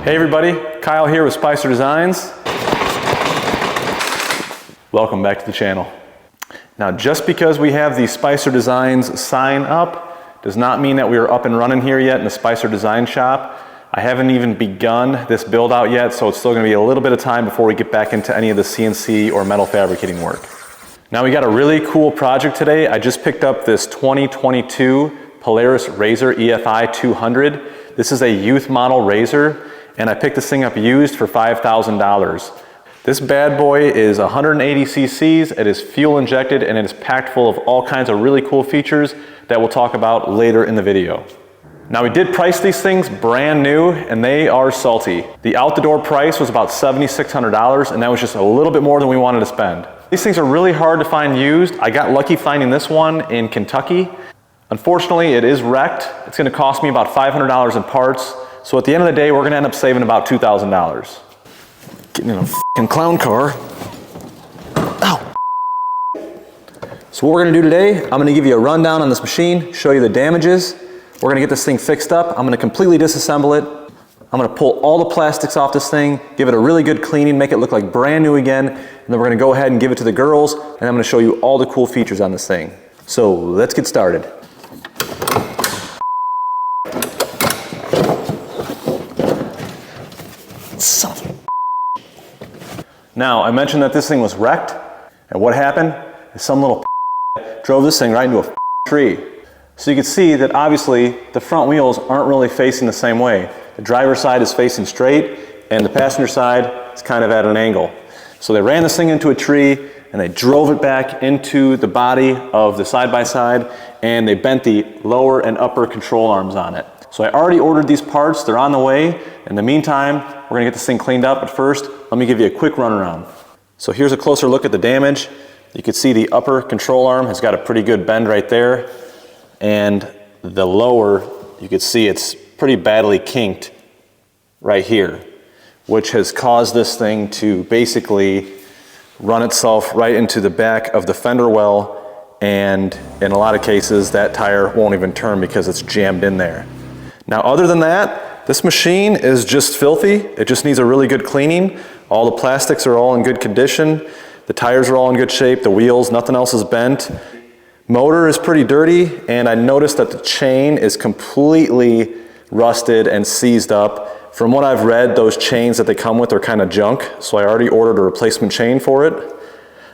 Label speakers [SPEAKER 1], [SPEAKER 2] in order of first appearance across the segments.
[SPEAKER 1] Hey everybody, Kyle here with Spicer Designs. Welcome back to the channel. Now just because we have the Spicer Designs sign up does not mean that we are up and running here yet in the Spicer Design shop. I haven't even begun this build out yet, so it's still going to be a little bit of time before we get back into any of the CNC or metal fabricating work. Now we got a really cool project today. I just picked up this 2022 Polaris RZR EFI 200. This is a youth model razor, and I picked this thing up used for $5,000. This bad boy is 180 cc's, it is fuel injected, and it is packed full of all kinds of really cool features that we'll talk about later in the video. Now we did price these things brand new, and they are salty. The out the door price was about $7,600, and that was just a little bit more than we wanted to spend. These things are really hard to find used. I got lucky finding this one in Kentucky. Unfortunately, it is wrecked. It's gonna cost me about $500 in parts. So at the end of the day, we're gonna end up saving about $2,000. Getting in a f***ing clown car. Ow. So what we're gonna do today, I'm gonna give you a rundown on this machine, show you the damages. We're gonna get this thing fixed up. I'm gonna completely disassemble it. I'm gonna pull all the plastics off this thing, give it a really good cleaning, make it look like brand new again, and then we're gonna go ahead and give it to the girls, and I'm gonna show you all the cool features on this thing. So let's get started. Now, I mentioned that this thing was wrecked, and what happened is some little drove this thing right into a tree. So you can see that obviously the front wheels aren't really facing the same way. The driver's side is facing straight, and the passenger side is kind of at an angle. So they ran this thing into a tree, and they drove it back into the body of the side-by-side, and they bent the lower and upper control arms on it. So I already ordered these parts, they're on the way. In the meantime, we're gonna get this thing cleaned up, but first, let me give you a quick runaround. So here's a closer look at the damage. You can see the upper control arm has got a pretty good bend right there, and the lower, you can see it's pretty badly kinked right here, which has caused this thing to basically run itself right into the back of the fender well, and in a lot of cases, that tire won't even turn because it's jammed in there. Now, other than that, this machine is just filthy. It just needs a really good cleaning. All the plastics are all in good condition. The tires are all in good shape. The wheels, nothing else is bent. Motor is pretty dirty, and I noticed that the chain is completely rusted and seized up. From what I've read, those chains that they come with are kind of junk, so I already ordered a replacement chain for it.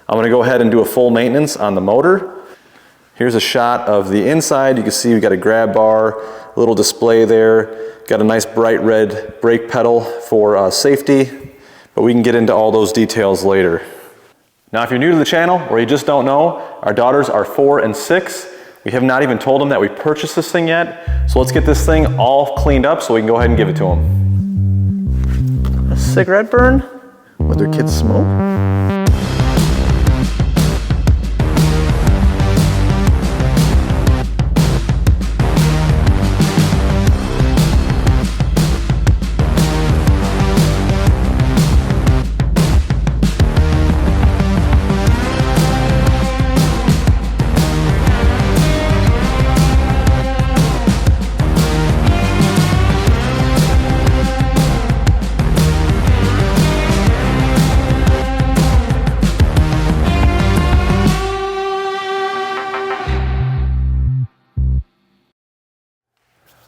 [SPEAKER 1] I'm gonna go ahead and do a full maintenance on the motor. Here's a shot of the inside. You can see we got a grab bar, a little display there. Got a nice bright red brake pedal for safety, but we can get into all those details later. Now, if you're new to the channel or you just don't know, our daughters are 4 and 6. We have not even told them that we purchased this thing yet. So let's get this thing all cleaned up so we can go ahead and give it to them. A cigarette burn? What, their kids smoke?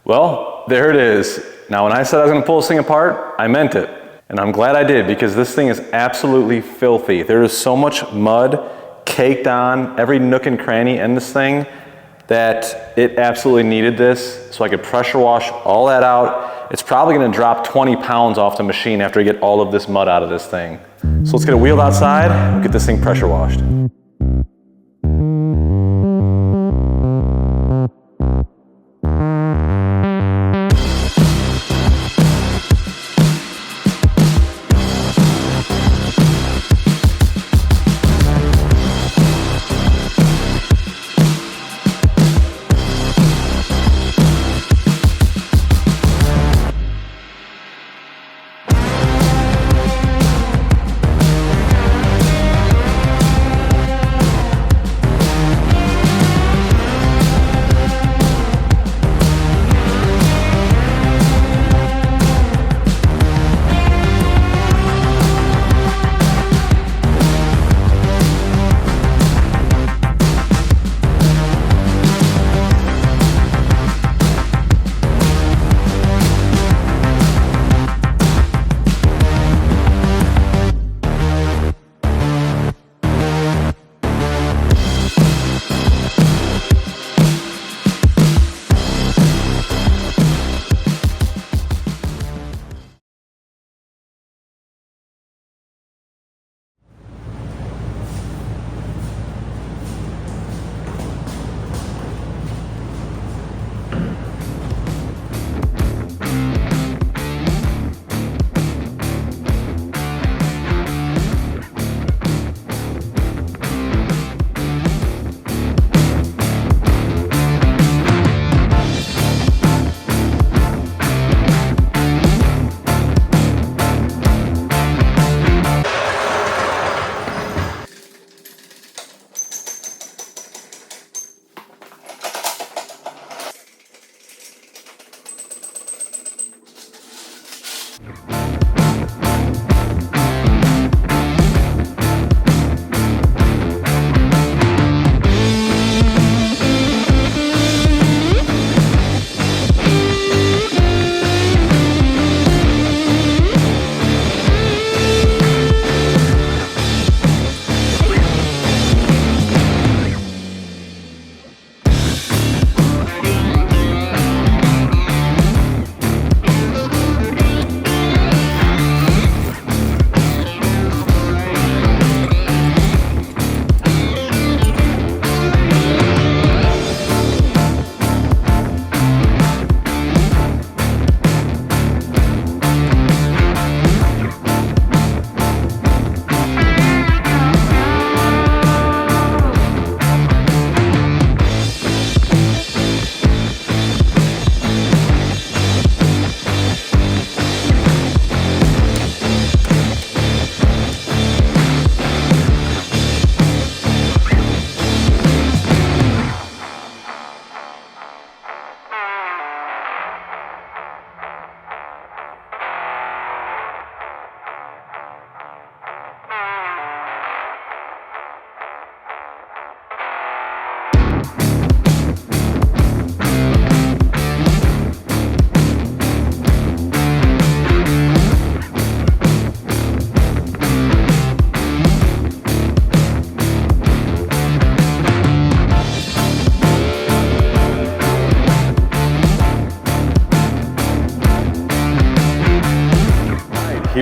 [SPEAKER 1] Well, there it is. Now, when I said I was gonna pull this thing apart, I meant it. And I'm glad I did, because this thing is absolutely filthy. There is so much mud caked on every nook and cranny in this thing that it absolutely needed this, so I could pressure wash all that out. It's probably gonna drop 20 pounds off the machine after I get all of this mud out of this thing. So let's get it wheeled outside and get this thing pressure washed.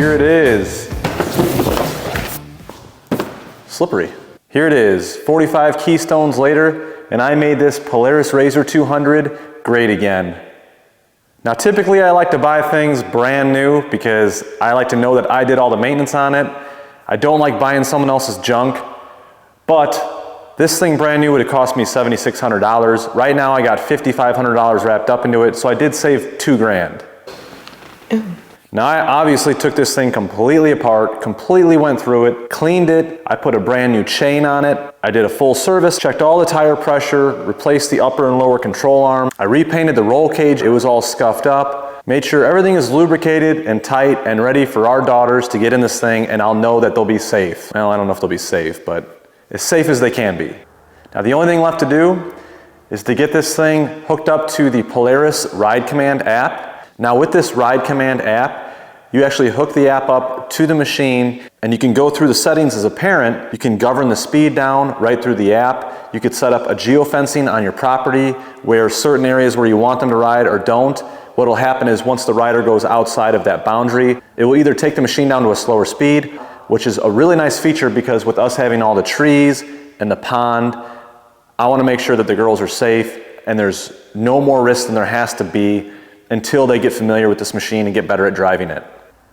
[SPEAKER 1] here it is. Slippery. Here it is, 45 keystones later, and I made this Polaris RZR 200 great again. Now typically I like to buy things brand new because I like to know that I did all the maintenance on it. I don't like buying someone else's junk, but this thing brand new would have cost me $7,600. Right now I got $5,500 wrapped up into it, so I did save $2 grand. Now I obviously took this thing completely apart, completely went through it, cleaned it, I put a brand new chain on it, I did a full service, checked all the tire pressure, replaced the upper and lower control arm, I repainted the roll cage, it was all scuffed up, made sure everything is lubricated and tight and ready for our daughters to get in this thing, and I'll know that they'll be safe. Well, I don't know if they'll be safe, but as safe as they can be. Now the only thing left to do is to get this thing hooked up to the Polaris Ride Command app. Now with this Ride Command app, you actually hook the app up to the machine and you can go through the settings as a parent. You can govern the speed down right through the app. You could set up a geofencing on your property where certain areas where you want them to ride or don't. What will happen is once the rider goes outside of that boundary, it will either take the machine down to a slower speed, which is a really nice feature because with us having all the trees and the pond, I want to make sure that the girls are safe and there's no more risk than there has to be until they get familiar with this machine and get better at driving it.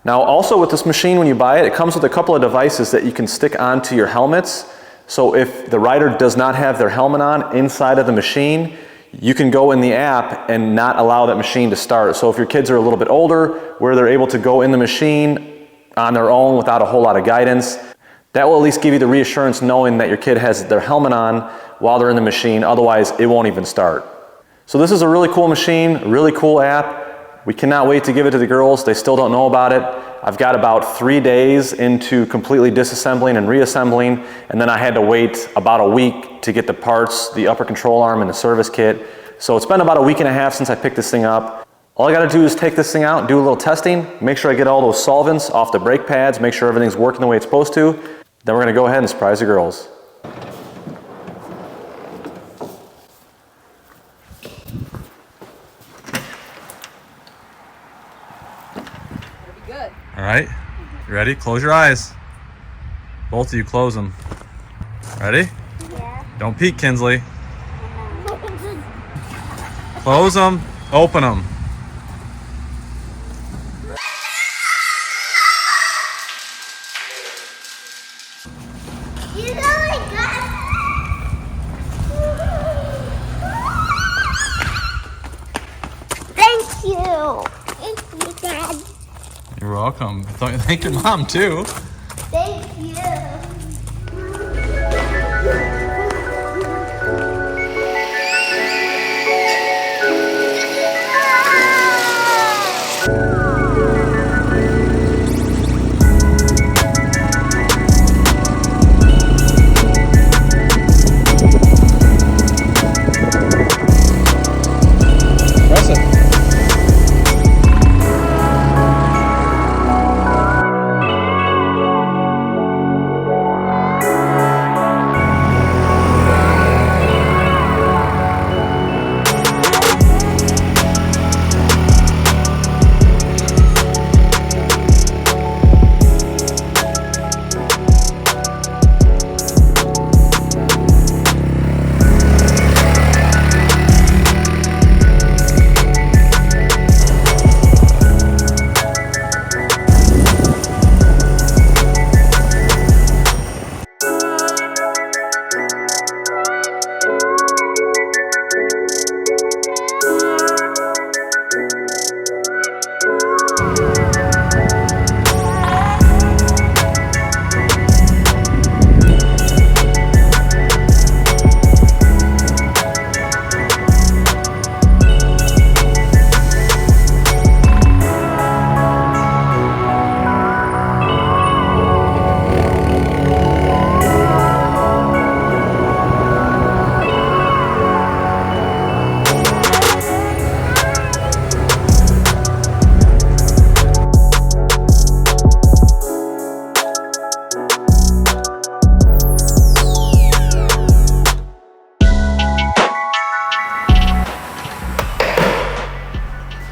[SPEAKER 1] Now also with this machine, when you buy it, it comes with a couple of devices that you can stick onto your helmets. So if the rider does not have their helmet on inside of the machine, you can go in the app and not allow that machine to start. So if your kids are a little bit older, where they're able to go in the machine on their own without a whole lot of guidance, that will at least give you the reassurance knowing that your kid has their helmet on while they're in the machine, otherwise it won't even start. So this is a really cool machine, a really cool app. We cannot wait to give it to the girls. They still don't know about it. I've got about 3 days into completely disassembling and reassembling, and then I had to wait about a week to get the parts, the upper control arm and the service kit. So it's been about a week and a half since I picked this thing up. All I gotta do is take this thing out and do a little testing, make sure I get all those solvents off the brake pads, make sure everything's working the way it's supposed to. Then we're gonna go ahead and surprise the girls.
[SPEAKER 2] Good.
[SPEAKER 1] All right, you ready? Close your eyes. Both of you close them. Ready?
[SPEAKER 3] Yeah.
[SPEAKER 1] Don't peek, Kinsley. Close them, open them.
[SPEAKER 3] You really got. Thank you. Thank you, Dad.
[SPEAKER 1] You're welcome. Thank your mom too.
[SPEAKER 3] Thank you.
[SPEAKER 1] Press it.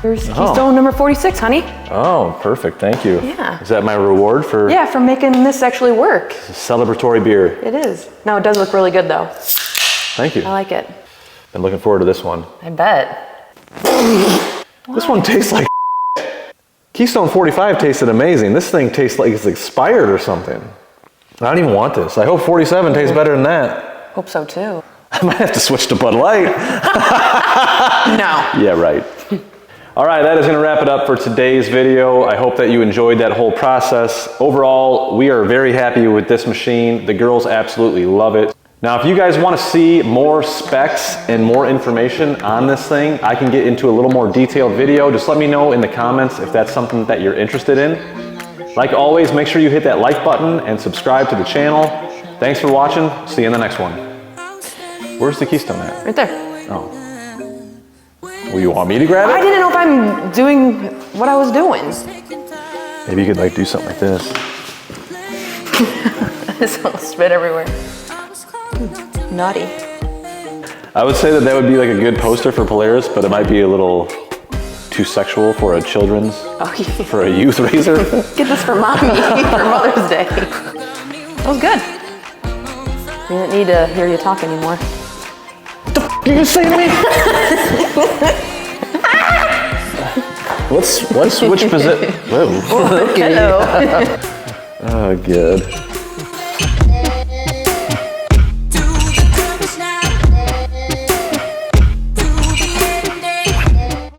[SPEAKER 2] Here's keystone number 46, honey.
[SPEAKER 1] Oh, perfect, thank you.
[SPEAKER 2] Yeah.
[SPEAKER 1] Is that my reward for?
[SPEAKER 2] Yeah, for making this actually work.
[SPEAKER 1] It's a celebratory beer.
[SPEAKER 2] It is. Now it does look really good though.
[SPEAKER 1] Thank you.
[SPEAKER 2] I like it.
[SPEAKER 1] Been looking forward to this one.
[SPEAKER 2] I bet.
[SPEAKER 1] This one tastes like Keystone 45 tasted amazing. This thing tastes like it's expired or something. I don't even want this. I hope 47 tastes better than that.
[SPEAKER 2] Hope so too.
[SPEAKER 1] I might have to switch to Bud Light.
[SPEAKER 2] No.
[SPEAKER 1] Yeah, right. All right, that is going to wrap it up for today's video. I hope that you enjoyed that whole process. Overall, we are very happy with this machine. The girls absolutely love it. Now, if you guys want to see more specs and more information on this thing, I can get into a little more detailed video. Just let me know in the comments if that's something that you're interested in. Like always, make sure you hit that like button and subscribe to the channel. Thanks for watching. See you in the next one. Where's the keystone at?
[SPEAKER 2] Right there.
[SPEAKER 1] Oh. Well, you want me to grab it?
[SPEAKER 2] I didn't know if I'm doing what I was doing.
[SPEAKER 1] Maybe you could like do something like this.
[SPEAKER 2] This will spit everywhere. Naughty.
[SPEAKER 1] I would say that that would be like a good poster for Polaris, but it might be a little too sexual for a children's, for a youth razor.
[SPEAKER 2] Get this for mommy for Mother's Day. That was good. We didn't need to hear you talk anymore.
[SPEAKER 1] What the f*** are you gonna say to me? Let's switch position. Whoa.
[SPEAKER 2] Hello.
[SPEAKER 1] Oh, good.